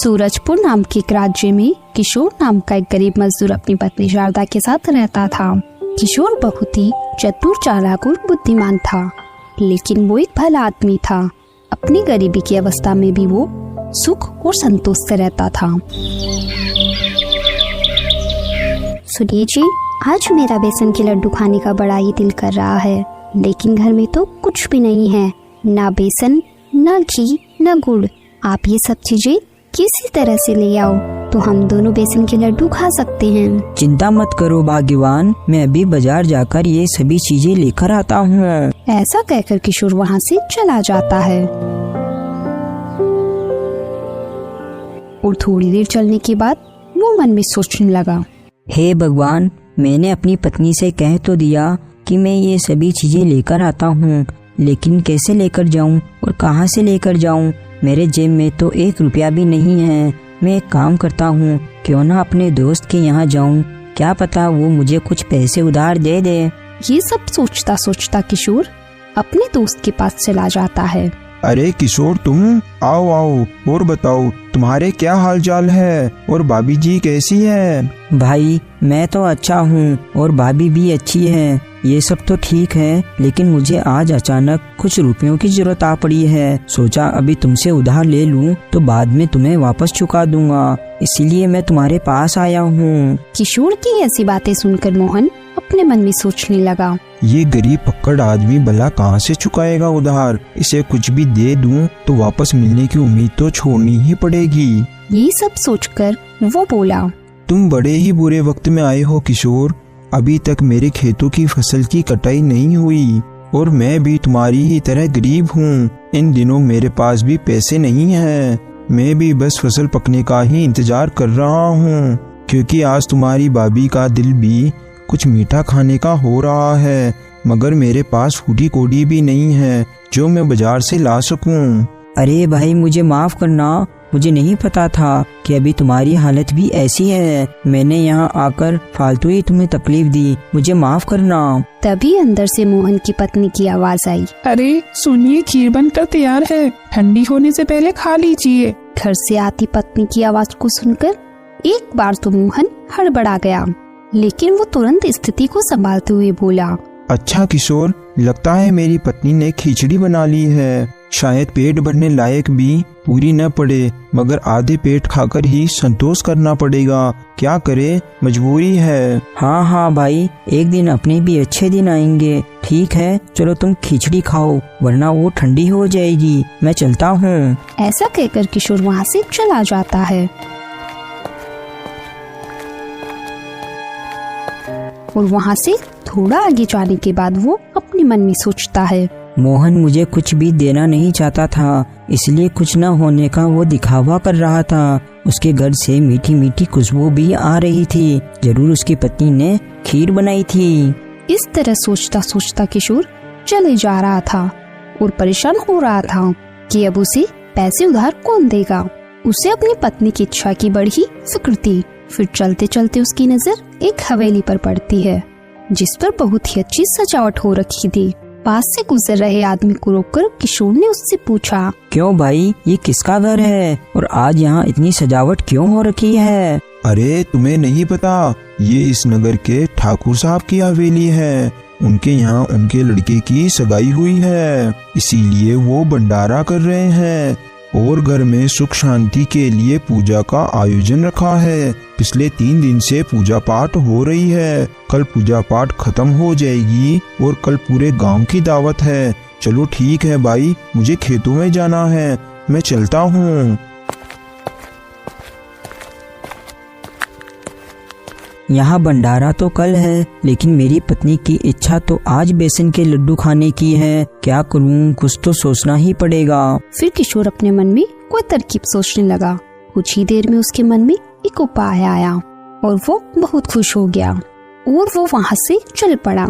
सूरजपुर नाम के एक राज्य में किशोर नाम का एक गरीब मजदूर अपनी पत्नी शारदा के साथ रहता था। किशोर बहुत ही चतुर, चालाक और बुद्धिमान था, लेकिन वो एक भला आदमी था। अपनी गरीबी की अवस्था में भी वो सुख और संतोष से रहता था। सुनिए जी, आज मेरा बेसन के लड्डू खाने का बड़ा ही दिल कर रहा है, लेकिन घर में तो कुछ भी नहीं है, ना बेसन, ना घी, ना गुड़। आप ये सब चीजें किसी तरह से ले आओ तो हम दोनों बेसन के लड्डू खा सकते हैं। चिंता मत करो भाग्यवान, मैं अभी बाजार जाकर ये सभी चीजें लेकर आता हूँ। ऐसा कहकर किशोर वहाँ से चला जाता है और थोड़ी देर चलने के बाद वो मन में सोचने लगा, हे भगवान, मैंने अपनी पत्नी से कह तो दिया कि मैं ये सभी चीजें लेकर आता हूँ, लेकिन कैसे लेकर जाऊँ और कहाँ से लेकर जाऊँ? मेरे जेब में तो 1 रुपया भी नहीं है। मैं एक काम करता हूँ, क्यों ना अपने दोस्त के यहाँ जाऊँ, क्या पता वो मुझे कुछ पैसे उधार दे दे। ये सब सोचता सोचता किशोर अपने दोस्त के पास चला जाता है। अरे किशोर, तुम आओ आओ और बताओ तुम्हारे क्या हाल चाल है और भाभी जी कैसी है? भाई मैं तो अच्छा हूँ और भाभी भी अच्छी है, ये सब तो ठीक है, लेकिन मुझे आज अचानक कुछ रुपयों की जरूरत आ पड़ी है। सोचा अभी तुमसे उधार ले लूँ तो बाद में तुम्हें वापस चुका दूंगा, इसीलिए मैं तुम्हारे पास आया हूँ। किशोर की ऐसी बातें सुनकर मोहन अपने मन में सोचने लगा, ये गरीब पक्कड़ आदमी भला कहाँ से चुकाएगा उधार? इसे कुछ भी दे दूं तो वापस मिलने की उम्मीद तो छोड़नी ही पड़ेगी। ये सब सोचकर वो बोला, तुम बड़े ही बुरे वक्त में आए हो किशोर। अभी तक मेरे खेतों की फसल की कटाई नहीं हुई और मैं भी तुम्हारी ही तरह गरीब हूँ। इन दिनों मेरे पास भी पैसे नहीं है। मैं भी बस फसल पकने का ही इंतजार कर रहा हूँ, क्योंकि आज तुम्हारी भाभी का दिल भी कुछ मीठा खाने का हो रहा है, मगर मेरे पास फूटी कोड़ी भी नहीं है जो मैं बाजार से ला सकूं। अरे भाई, मुझे माफ करना, मुझे नहीं पता था कि अभी तुम्हारी हालत भी ऐसी है। मैंने यहाँ आकर फालतू ही तुम्हें तकलीफ दी, मुझे माफ करना। तभी अंदर से मोहन की पत्नी की आवाज आई, अरे सुनिए, खीर बनकर तैयार है, ठंडी होने से पहले खा लीजिए। घर से आती पत्नी की आवाज को सुनकर एक बार तो मोहन हड़बड़ा गया, लेकिन वो तुरंत स्थिति को संभालते हुए बोला, अच्छा किशोर, लगता है मेरी पत्नी ने खिचड़ी बना ली है। शायद पेट भरने लायक भी पूरी न पड़े, मगर आधे पेट खाकर ही संतोष करना पड़ेगा। क्या करे, मजबूरी है। हाँ हाँ भाई, एक दिन अपने भी अच्छे दिन आएंगे। ठीक है, चलो तुम खिचड़ी खाओ, वरना वो ठंडी हो जाएगी। मैं चलता हूँ। ऐसा कहकर किशोर वहाँ से चला जाता है और वहाँ से थोड़ा आगे जाने के बाद वो अपने मन में सोचता है, मोहन मुझे कुछ भी देना नहीं चाहता था, इसलिए कुछ न होने का वो दिखावा कर रहा था। उसके घर से मीठी मीठी खुशबू भी आ रही थी, जरूर उसकी पत्नी ने खीर बनाई थी। इस तरह सोचता सोचता किशोर चले जा रहा था और परेशान हो रहा था कि अब उसे पैसे उधार कौन देगा। उसे अपनी पत्नी की इच्छा की बड़ी फिक्र थी। फिर चलते चलते उसकी नजर एक हवेली पर पड़ती है, जिस पर बहुत ही अच्छी सजावट हो रखी थी। पास से गुजर रहे आदमी को रोककर किशोर ने उससे पूछा, क्यों भाई, ये किसका घर है और आज यहाँ इतनी सजावट क्यों हो रखी है? अरे तुम्हें नहीं पता, ये इस नगर के ठाकुर साहब की हवेली है। उनके यहाँ उनके लड़के की सगाई हुई है, इसीलिए वो भंडारा कर रहे हैं और घर में सुख शांति के लिए पूजा का आयोजन रखा है। पिछले 3 दिन से पूजा पाठ हो रही है। कल पूजा पाठ खत्म हो जाएगी और कल पूरे गांव की दावत है। चलो ठीक है भाई, मुझे खेतों में जाना है, मैं चलता हूँ। यहाँ भंडारा तो कल है, लेकिन मेरी पत्नी की इच्छा तो आज बेसन के लड्डू खाने की है। क्या करूँ, कुछ तो सोचना ही पड़ेगा। फिर किशोर अपने मन में कोई तरकीब सोचने लगा। कुछ ही देर में उसके मन में एक उपाय आया और वो बहुत खुश हो गया और वो वहाँ से चल पड़ा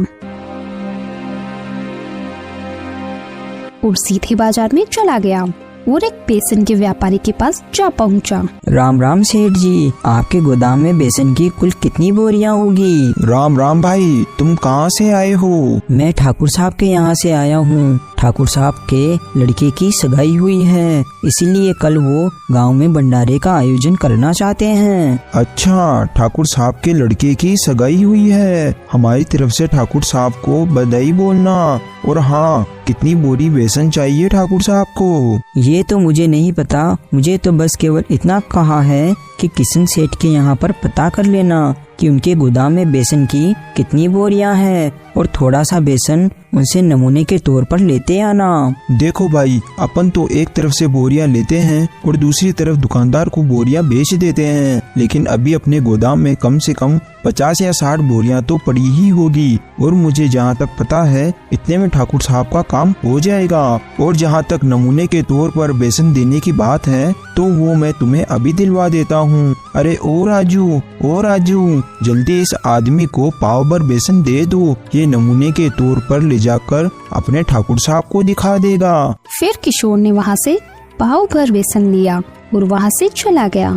और सीधे बाजार में चला गया। और एक बेसन के व्यापारी के पास जा पहुंचा। राम राम सेठ जी, आपके गोदाम में बेसन की कुल कितनी बोरियां होगी? राम राम भाई, तुम कहाँ से आए हो? मैं ठाकुर साहब के यहाँ से आया हूँ। ठाकुर साहब के लड़के की सगाई हुई है, इसीलिए कल वो गांव में भंडारे का आयोजन करना चाहते हैं। अच्छा, ठाकुर साहब के लड़के की सगाई हुई है। हमारी तरफ से ठाकुर साहब को बधाई बोलना। और हाँ, कितनी बोरी बेसन चाहिए ठाकुर साहब को? ये तो मुझे नहीं पता, मुझे तो बस केवल इतना कहा है कि किशन सेठ के यहाँ पर पता कर लेना कि उनके गोदाम में बेसन की कितनी बोरियां हैं और थोड़ा सा बेसन उनसे नमूने के तौर पर लेते आना। देखो भाई, अपन तो एक तरफ से बोरियां लेते हैं और दूसरी तरफ दुकानदार को बोरियां बेच देते हैं, लेकिन अभी अपने गोदाम में कम से कम 50 या 60 बोरियां तो पड़ी ही होगी। और मुझे जहाँ तक पता है इतने में ठाकुर साहब का काम हो जाएगा। और जहाँ तक नमूने के तौर पर बेसन देने की बात है तो वो मैं तुम्हें अभी दिलवा देता हूँ। अरे ओ राजू, जल्दी इस आदमी को पाव भर बेसन दे दो, ये नमूने के तौर पर ले जाकर अपने ठाकुर साहब को दिखा देगा। फिर किशोर ने वहाँ से पाव भर बेसन लिया और वहाँ से चला गया।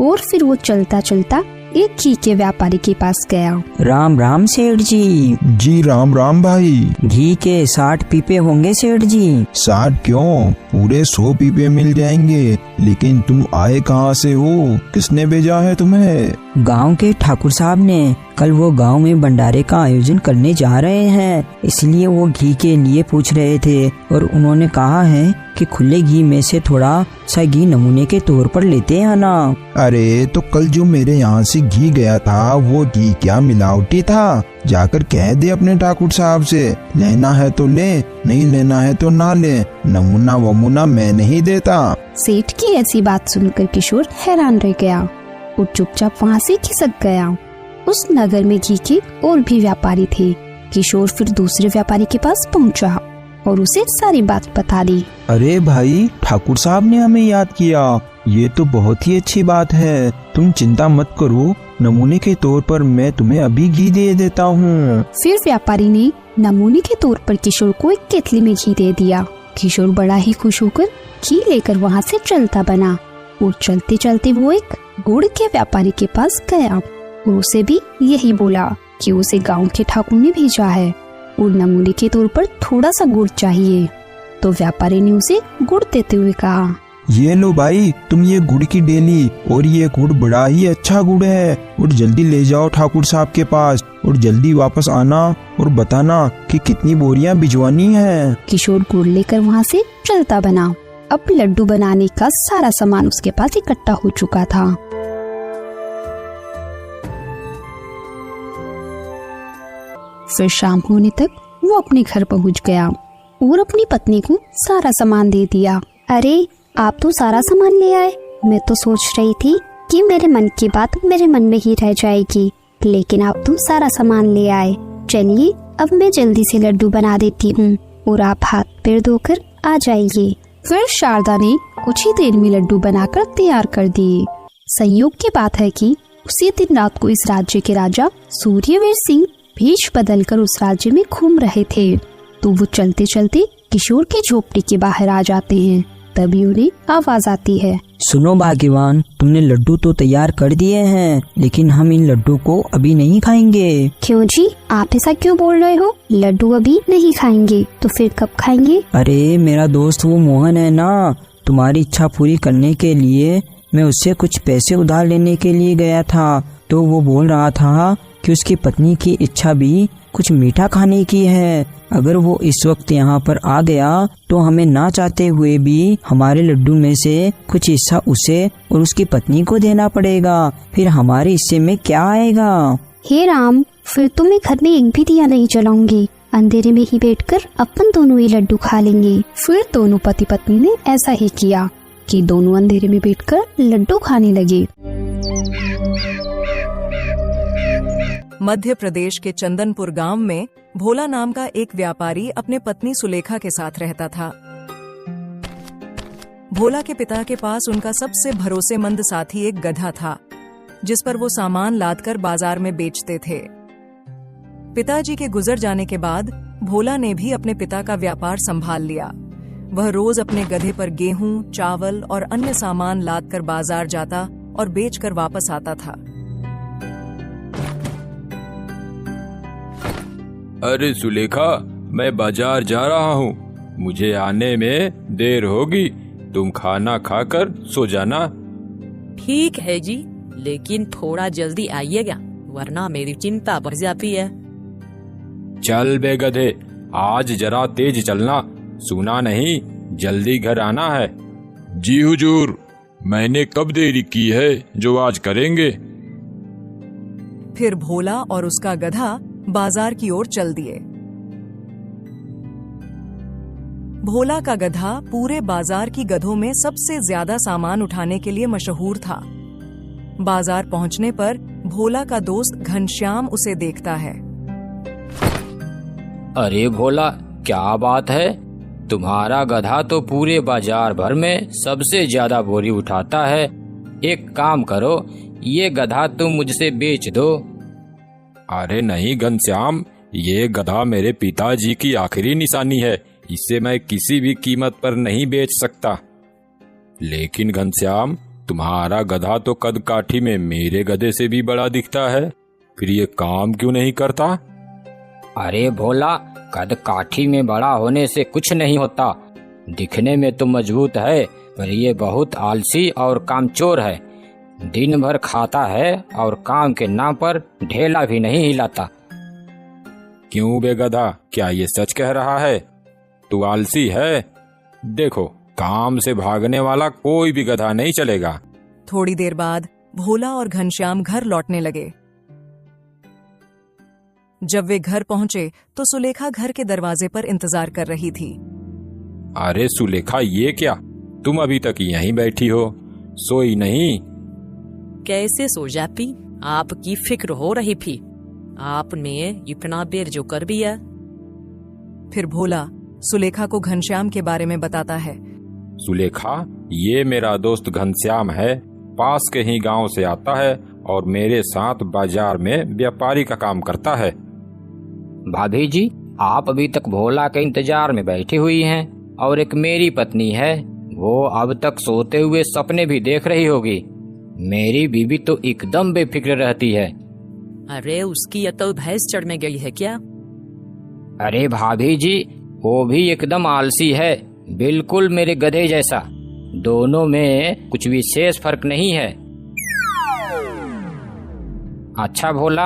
और फिर वो चलता चलता एक घी के व्यापारी के पास गया। राम राम सेठ जी। जी राम राम भाई। घी के 60 पीपे होंगे सेठ जी? 60 क्यों, पूरे 100 पीपे मिल जाएंगे। लेकिन तुम आए कहाँ से हो? किसने भेजा है तुम्हें? गांव के ठाकुर साहब ने। कल वो गांव में भंडारे का आयोजन करने जा रहे हैं, इसलिए वो घी के लिए पूछ रहे थे और उन्होंने कहा है कि खुले घी में से थोड़ा सा घी नमूने के तौर पर लेते आना। अरे तो कल जो मेरे यहाँ से घी गया था वो घी क्या मिलावटी था? जाकर कह दे अपने ठाकुर साहब से, लेना है तो ले, नहीं लेना है तो ना ले, नमूना वमूना मैं नहीं देता। सेठ की ऐसी बात सुनकर किशोर हैरान रह गया और चुपचाप वहाँ से खिसक गया। उस नगर में घी के और भी व्यापारी थे। किशोर फिर दूसरे व्यापारी के पास पहुँचा और उसे सारी बात बता दी। अरे भाई, ठाकुर साहब ने हमें याद किया, ये तो बहुत ही अच्छी बात है। तुम चिंता मत करो, नमूने के तौर पर मैं तुम्हें अभी घी दे देता हूँ। फिर व्यापारी ने नमूने के तौर पर किशोर को एक केतली में घी दे दिया। किशोर बड़ा ही खुश होकर घी लेकर वहाँ से चलता बना और चलते चलते वो एक गुड़ के व्यापारी के पास गया और उसे भी यही बोला कि उसे गांव के ठाकुर ने भेजा है और नमूने के तौर पर थोड़ा सा गुड़ चाहिए। तो व्यापारी ने उसे गुड़ देते हुए कहा, ये लो भाई, तुम ये गुड़ की डेली, और ये गुड़ बड़ा ही अच्छा गुड़ है, और जल्दी ले जाओ ठाकुर साहब के पास और जल्दी वापस आना और बताना कि कितनी बोरियां भिजवानी है। किशोर गुड़ लेकर वहाँ से चलता बना। अब लड्डू बनाने का सारा सामान उसके पास इकट्ठा हो चुका था। फिर शाम होने तक वो अपने घर पहुँच गया और अपनी पत्नी को सारा सामान दे दिया। अरे, आप तो सारा सामान ले आए। मैं तो सोच रही थी कि मेरे मन की बात मेरे मन में ही रह जाएगी, लेकिन आप तो सारा सामान ले आए। चलिए, अब मैं जल्दी से लड्डू बना देती हूँ और आप हाथ पैर धोकर आ जाइए। फिर शारदा ने कुछ ही देर में लड्डू बनाकर तैयार कर दिए। संयोग की बात है कि उसी दिन रात को इस राज्य के राजा सूर्यवीर सिंह भेष बदलकर उस राज्य में घूम रहे थे। तो वो चलते चलते किशोर की झोपड़ी के बाहर आ जाते हैं। तभी उन्हें आवाज आती है, सुनो भाग्यवान, तुमने लड्डू तो तैयार कर दिए हैं, लेकिन हम इन लड्डू को अभी नहीं खाएंगे। क्यों जी, आप ऐसा क्यों बोल रहे हो? लड्डू अभी नहीं खाएंगे तो फिर कब खाएंगे? अरे मेरा दोस्त वो मोहन है ना, तुम्हारी इच्छा पूरी करने के लिए मैं उससे कुछ पैसे उधार लेने के लिए गया था। तो वो बोल रहा था कि उसकी पत्नी की इच्छा भी कुछ मीठा खाने की है। अगर वो इस वक्त यहाँ पर आ गया तो हमें ना चाहते हुए भी हमारे लड्डू में से कुछ हिस्सा उसे और उसकी पत्नी को देना पड़ेगा। फिर हमारे हिस्से में क्या आएगा? हे राम, फिर तो मैं घर में एक भी दिया नहीं जलाऊंगी। अंधेरे में ही बैठकर अपन दोनों ही लड्डू खा लेंगे। फिर दोनों पति पत्नी ने ऐसा ही किया कि दोनों अंधेरे में बैठकर लड्डू खाने लगे। मध्य प्रदेश के चंदनपुर गांव में भोला नाम का एक व्यापारी अपने पत्नी सुलेखा के साथ रहता था। भोला के पिता के पास उनका सबसे भरोसेमंद साथी एक गधा था, जिस पर वो सामान लादकर बाजार में बेचते थे। पिताजी के गुजर जाने के बाद भोला ने भी अपने पिता का व्यापार संभाल लिया। वह रोज अपने गधे पर गेहूं, चावल और अन्य सामान लाद कर बाजार जाता और बेचकर वापस आता था। अरे सुलेखा, मैं बाजार जा रहा हूँ, मुझे आने में देर होगी, तुम खाना खाकर सो जाना। ठीक है जी, लेकिन थोड़ा जल्दी आइएगा वरना मेरी चिंता बढ़ जाती है। चल बे गधे, आज जरा तेज चलना, सुना नहीं जल्दी घर आना है। जी हुजूर, मैंने कब देरी की है जो आज करेंगे। फिर भोला और उसका गधा बाजार की ओर चल दिए। भोला का गधा पूरे बाजार की गधों में सबसे ज्यादा सामान उठाने के लिए मशहूर था। बाजार पहुंचने पर भोला का दोस्त घनश्याम उसे देखता है। अरे भोला, क्या बात है, तुम्हारा गधा तो पूरे बाजार भर में सबसे ज्यादा बोरी उठाता है। एक काम करो, ये गधा तुम मुझसे बेच दो। अरे नहीं घनश्याम, ये गधा मेरे पिताजी की आखिरी निशानी है, इसे मैं किसी भी कीमत पर नहीं बेच सकता। लेकिन घनश्याम, तुम्हारा गधा तो कद काठी में मेरे गधे से भी बड़ा दिखता है, फिर ये काम क्यों नहीं करता। अरे भोला, कद काठी में बड़ा होने से कुछ नहीं होता। दिखने में तो मजबूत है, पर ये बहुत आलसी और कामचोर है। दिन भर खाता है और काम के नाम पर ढेला भी नहीं हिलाता। क्यों बे गधा, क्या ये सच कह रहा है? तू आलसी है? देखो, काम से भागने वाला कोई भी गधा नहीं चलेगा। थोड़ी देर बाद भोला और घनश्याम घर लौटने लगे। जब वे घर पहुंचे तो सुलेखा घर के दरवाजे पर इंतजार कर रही थी। अरे सुलेखा, ये क्या, तुम अभी तक यहीं बैठी हो, सोई नहीं? कैसे सो जाती, आपकी फिक्र हो रही थी, आपने इतना देर जो कर दिया। फिर भोला सुलेखा को घनश्याम के बारे में बताता है। सुलेखा, ये मेरा दोस्त घनश्याम है, पास के ही गांव से आता है और मेरे साथ बाजार में व्यापारी का काम करता है। भाभी जी, आप अभी तक भोला के इंतजार में बैठी हुई हैं और एक मेरी पत्नी है, वो अब तक सोते हुए सपने भी देख रही होगी। मेरी बीवी तो एकदम बेफिक्र रहती है। अरे उसकी अकल भैंस चढ़ में गई है क्या? अरे भाभी जी, वो भी एकदम आलसी है, बिल्कुल मेरे गधे जैसा। दोनों में कुछ विशेष फर्क नहीं है। अच्छा भोला,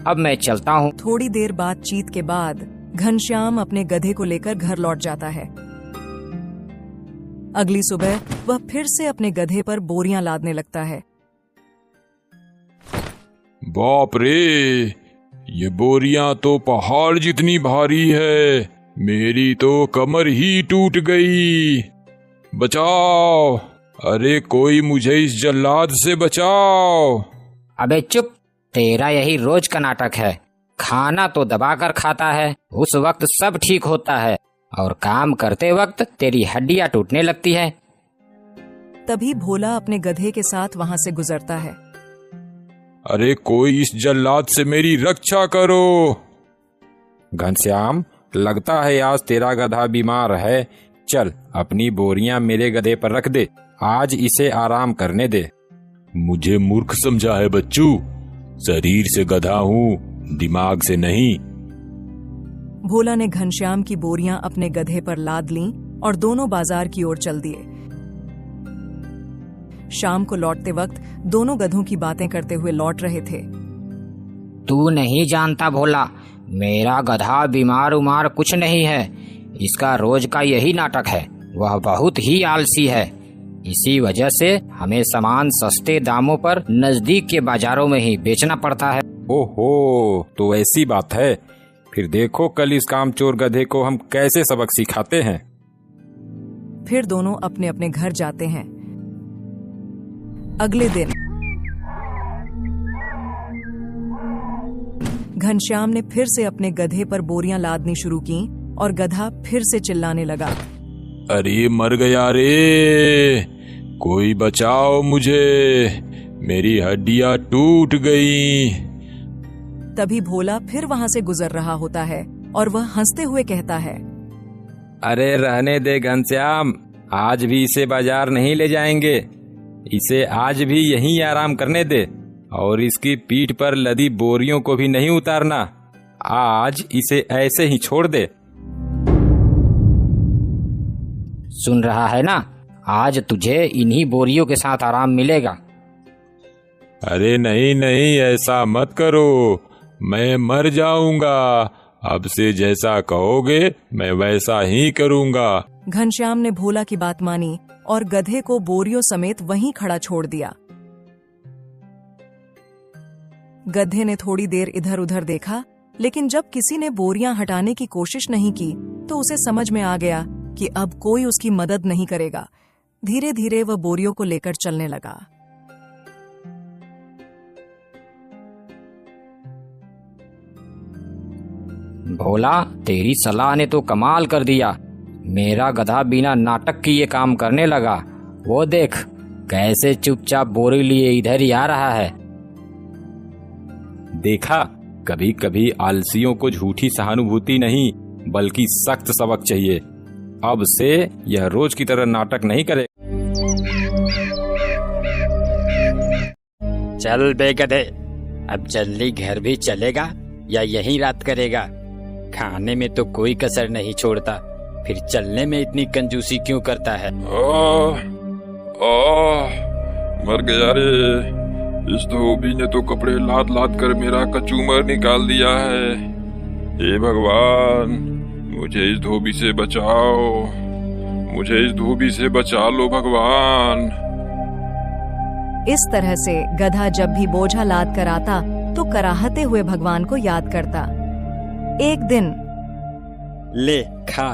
अब मैं चलता हूँ। थोड़ी देर बातचीत के बाद घनश्याम अपने गधे को लेकर घर लौट जाता है। अगली सुबह वह फिर से अपने गधे पर बोरियां लादने लगता है। बाप रे, ये बोरियां तो पहाड़ जितनी भारी है, मेरी तो कमर ही टूट गई। बचाओ, अरे कोई मुझे इस जल्लाद से बचाओ। अबे चुप, तेरा यही रोज का नाटक है। खाना तो दबाकर खाता है, उस वक्त सब ठीक होता है और काम करते वक्त तेरी हड्डियां टूटने लगती है। तभी भोला अपने गधे के साथ वहां से गुजरता है। अरे कोई इस जल्लाद से मेरी रक्षा करो। घनश्याम, लगता है आज तेरा गधा बीमार है, चल अपनी बोरियां मेरे गधे पर रख दे, आज इसे आराम करने दे। मुझे मूर्ख समझा है बच्चू, शरीर से गधा हूँ, दिमाग से नहीं। भोला ने घनश्याम की बोरियां अपने गधे पर लाद लीं और दोनों बाजार की ओर चल दिए। शाम को लौटते वक्त दोनों गधों की बातें करते हुए लौट रहे थे। तू नहीं जानता भोला, मेरा गधा बीमार उमार कुछ नहीं है, इसका रोज का यही नाटक है। वह बहुत ही आलसी है, इसी वजह से हमें सामान सस्ते दामों पर नजदीक के बाजारों में ही बेचना पड़ता है। ओहो, तो ऐसी बात है, फिर देखो कल इस कामचोर गधे को हम कैसे सबक सिखाते हैं। फिर दोनों अपने अपने घर जाते हैं। अगले दिन घनश्याम ने फिर से अपने गधे पर बोरियां लादनी शुरू की और गधा फिर से चिल्लाने लगा। अरे मर गया रे, कोई बचाओ मुझे, मेरी हड्डियां टूट गई। तभी भोला फिर वहां से गुजर रहा होता है और वह हंसते हुए कहता है, अरे रहने दे घनश्याम, आज भी इसे बाजार नहीं ले जाएंगे। इसे आज भी यहीं आराम करने दे और इसकी पीठ पर लदी बोरियों को भी नहीं उतारना। आज इसे ऐसे ही छोड़ दे। सुन रहा है ना, आज तुझे इन्हीं बोरियों के साथ आराम मिलेगा। अरे नहीं नहीं, ऐसा मत करो, मैं मर जाऊंगा। अब से जैसा कहोगे मैं वैसा ही करूंगा। घनश्याम ने भोला की बात मानी और गधे को बोरियों समेत वहीं खड़ा छोड़ दिया। गधे ने थोड़ी देर इधर उधर देखा, लेकिन जब किसी ने बोरियां हटाने की कोशिश नहीं की तो उसे समझ में आ गया कि अब कोई उसकी मदद नहीं करेगा। धीरे धीरे वह बोरियों को लेकर चलने लगा। भोला, तेरी सलाह ने तो कमाल कर दिया। मेरा गधा बिना नाटक की ये काम करने लगा। वो देख कैसे चुपचाप बोरी लिए इधर ही आ रहा है। देखा, कभी कभी आलसियों को झूठी सहानुभूति नहीं बल्कि सख्त सबक चाहिए। अब से यह रोज की तरह नाटक नहीं करे। चल बे गधे, अब जल्दी घर भी चलेगा या यहीं रात करेगा? खाने में तो कोई कसर नहीं छोड़ता, फिर चलने में इतनी कंजूसी क्यों करता है? मर गया रे। इस धोबी ने तो कपड़े लाद लाद कर मेरा कचूमर निकाल दिया है। हे भगवान, मुझे इस धोबी से बचाओ, मुझे इस धोबी से बचा लो भगवान। इस तरह से गधा जब भी बोझा लाद कर आता तो कराहते हुए भगवान को याद करता। एक दिन, ले खा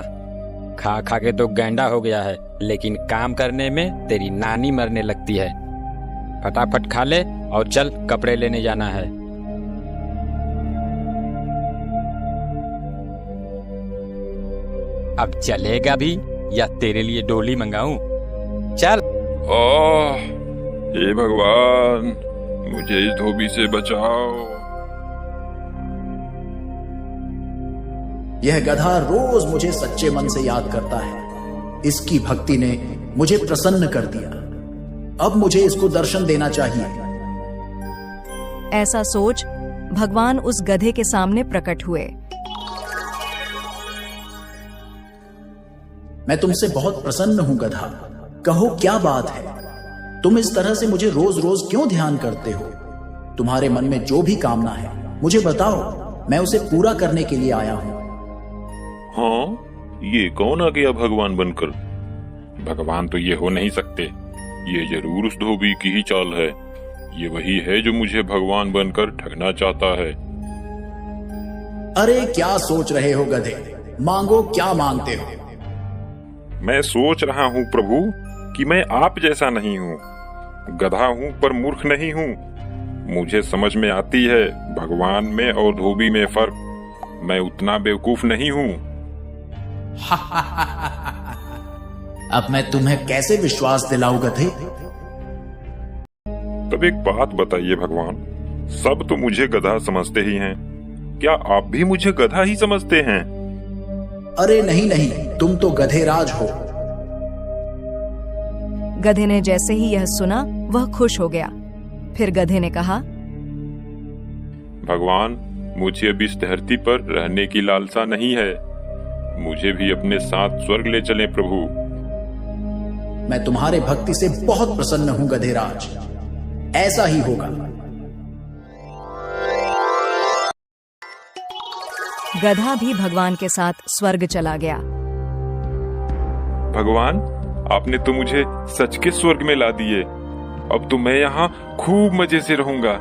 खा खा के तो गैंडा हो गया है, लेकिन काम करने में तेरी नानी मरने लगती है। फटाफट खा ले और चल, कपड़े लेने जाना है। अब चलेगा भी या तेरे लिए डोली मंगाऊं? चल। हे भगवान, मुझे इस धोबी से बचाओ। यह गधा रोज मुझे सच्चे मन से याद करता है। इसकी भक्ति ने मुझे प्रसन्न कर दिया। अब मुझे इसको दर्शन देना चाहिए। ऐसा सोच भगवान उस गधे के सामने प्रकट हुए। मैं तुमसे बहुत प्रसन्न हूं गधा, कहो क्या बात है? तुम इस तरह से मुझे रोज रोज क्यों ध्यान करते हो? तुम्हारे मन में जो भी कामना है मुझे बताओ, मैं उसे पूरा करने के लिए आया हूं। हाँ, ये कौन आ गया भगवान बनकर? भगवान तो ये हो नहीं सकते। ये जरूर उस धोबी की ही चाल है। ये वही है जो मुझे भगवान बनकर ठगना चाहता है। अरे क्या सोच रहे हो गधे? मांगो, क्या मांगते हो? मैं सोच रहा हूँ प्रभु कि मैं आप जैसा नहीं हूँ। गधा हूँ पर मूर्ख नहीं हूँ। मुझे समझ में आती है भगवान में और धोबी में फर्क। मैं उतना बेवकूफ नहीं हूँ। अब मैं तुम्हें कैसे विश्वास दिलाऊं गधे? तब एक बात बताइए भगवान, सब तो मुझे गधा समझते ही हैं। क्या आप भी मुझे गधा ही समझते हैं? अरे नहीं नहीं, तुम तो गधेराज हो। गधे ने जैसे ही यह सुना वह खुश हो गया। फिर गधे ने कहा, भगवान, मुझे अब इस धरती पर रहने की लालसा नहीं है। मुझे भी अपने साथ स्वर्ग ले चलें प्रभु। मैं तुम्हारे भक्ति से बहुत प्रसन्न हूं गधेराज, ऐसा ही होगा। गधा भी भगवान के साथ स्वर्ग चला गया। भगवान, आपने तो मुझे सच के स्वर्ग में ला दिए। अब तो मैं यहाँ खूब मजे से रहूंगा।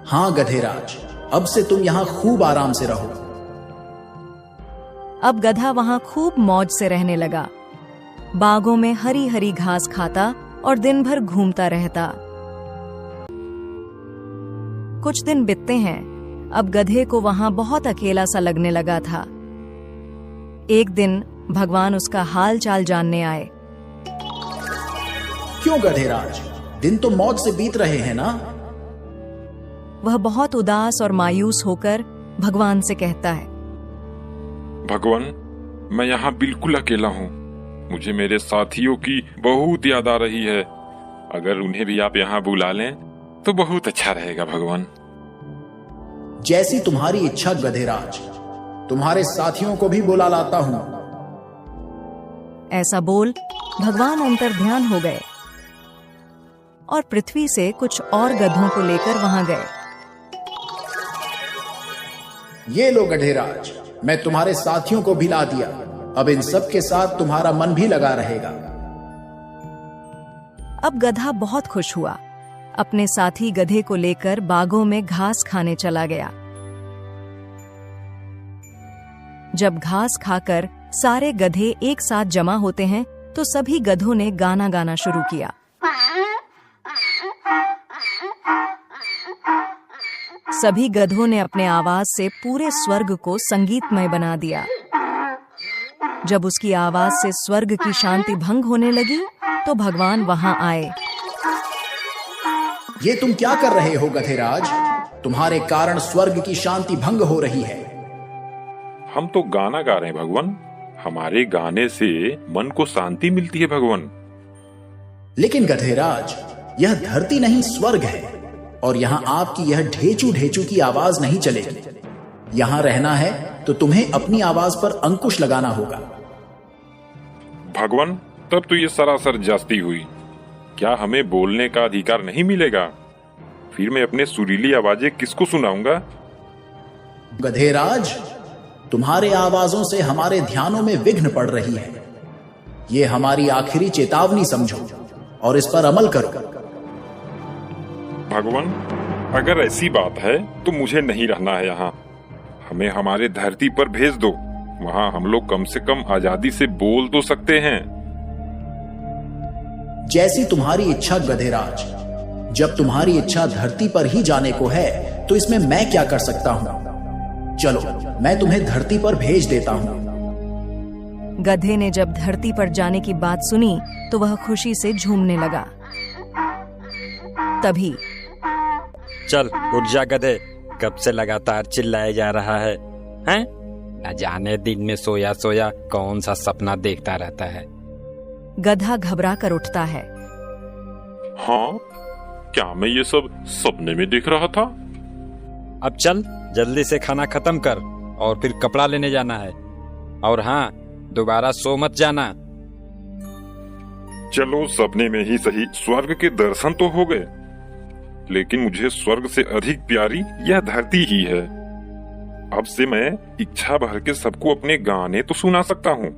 हाँ गधेराज, अब से तुम यहाँ खूब आराम से रहो। अब गधा वहां खूब मौज से रहने लगा। बागों में हरी हरी घास खाता और दिन भर घूमता रहता। कुछ दिन बीतते हैं। अब गधे को वहां बहुत अकेला सा लगने लगा था। एक दिन भगवान उसका हाल चाल जानने आए। क्यों गधेराज, दिन तो मौज से बीत रहे हैं ना? वह बहुत उदास और मायूस होकर भगवान से कहता है, भगवान, मैं यहाँ बिल्कुल अकेला हूँ। मुझे मेरे साथियों की बहुत याद आ रही है। अगर उन्हें भी आप यहाँ बुला लें तो बहुत अच्छा रहेगा भगवान। जैसी तुम्हारी इच्छा गधेराज, तुम्हारे साथियों को भी बुला लाता हूँ। ऐसा बोल भगवान अंतर्ध्यान हो गए और पृथ्वी से कुछ और गधों को लेकर वहां गए। ये लो गधेराज, मैं तुम्हारे साथियों को भी ला दिया। अब इन सब के साथ तुम्हारा मन भी लगा रहेगा। अब गधा बहुत खुश हुआ। अपने साथी गधे को लेकर बागों में घास खाने चला गया। जब घास खाकर सारे गधे एक साथ जमा होते हैं तो सभी गधों ने गाना गाना शुरू किया। सभी गधों ने अपने आवाज से पूरे स्वर्ग को संगीतमय बना दिया। जब उसकी आवाज से स्वर्ग की शांति भंग होने लगी तो भगवान वहां आए। ये तुम क्या कर रहे हो गधेराज? तुम्हारे कारण स्वर्ग की शांति भंग हो रही है। हम तो गाना गा रहे हैं भगवान। हमारे गाने से मन को शांति मिलती है भगवान। लेकिन गधेराज, यह धरती नहीं स्वर्ग है और यहाँ आपकी यह ढेचू ढेचू की आवाज नहीं चलेगी। यहाँ रहना है तो तुम्हें अपनी आवाज पर अंकुश लगाना होगा। भगवान, तब तो ये सरासर जास्ती हुई। क्या हमें बोलने का अधिकार नहीं मिलेगा? फिर मैं अपने सुरीली आवाजें किसको सुनाऊंगा? गधेराज, तुम्हारे आवाजों से हमारे ध्यानों में विघ्न पड़ रही है। ये हमारी आखिरी चेतावनी समझो और इस पर अमल करो। भगवान, अगर ऐसी बात है तो मुझे नहीं रहना है यहाँ। हमें हमारे धरती पर भेज दो। वहाँ हम लोग कम से कम आजादी से बोल तो सकते हैं। जैसी तुम्हारी इच्छा गधेराज। जब तुम्हारी इच्छा धरती पर ही जाने को है तो इसमें मैं क्या कर सकता हूँ? चलो, मैं तुम्हें धरती पर भेज देता हूँ। गधे ने जब धरती पर जाने की बात सुनी तो वह खुशी से झूमने लगा। तभी चल उठ जा गधे, कब से लगातार चिल्लाया जा रहा है, हैं? न जाने दिन में सोया सोया कौन सा सपना देखता रहता है। गधा घबरा कर उठता है। हाँ, क्या मैं ये सब सपने में देख रहा था? अब चल जल्दी से खाना खत्म कर और फिर कपड़ा लेने जाना है। और हाँ, दोबारा सो मत जाना। चलो, सपने में ही सही स्वर्ग के दर्शन तो हो गए, लेकिन मुझे स्वर्ग से अधिक प्यारी यह धरती ही है। अब से मैं इच्छा भर के सबको अपने गाने तो सुना सकता हूँ।